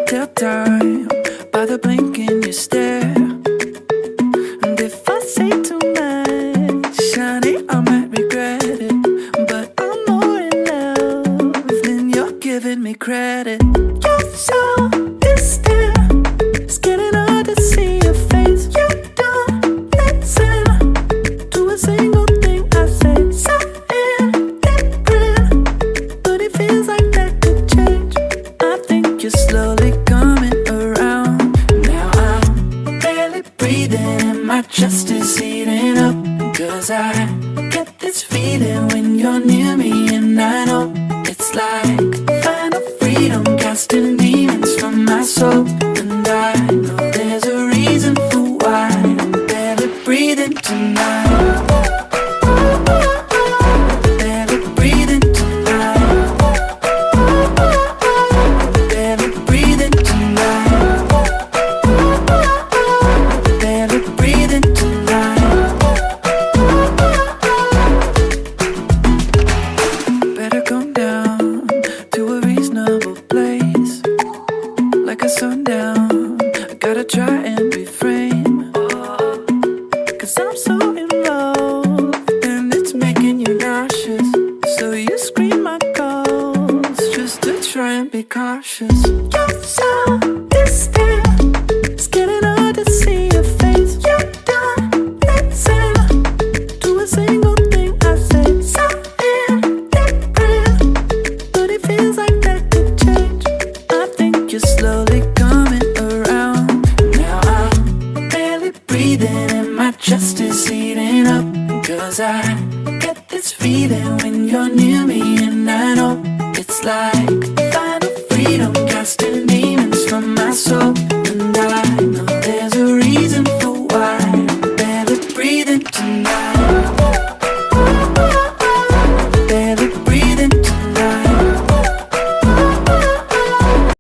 can't tell time by the blink in your stare. And if I say too much, honey, I might regret it. But I'm more in love than you're giving me credit. You're so distant, it's getting hard to see your face. You don't listen to a single thing I say. Something different, but it feels like that could change. I think you're slowly coming around. Now I'm barely breathing and my chest is heating up. 'Cause I get this feeling when you're near me, and I know it's like final freedom, casting demons from my soul. And I know there's a reason for why I'm barely breathing tonight. Barely breathing tonight. Barely breathing tonight. Barely breathing tonight. Better come down to a reasonable place, like a sundown. I gotta try and refrain, 'cause I'm so in love and it's making you nauseous. So you scream my calls just to try and be cautious. You're so distant, it's getting hard to see your face. You don't listen to a single thing I say. Something different, but it feels like that could change. I think you're slowly coming around. Now I'm barely breathing and my chest is heating up. 'Cause I get this feeling when you're near me, and I know it's like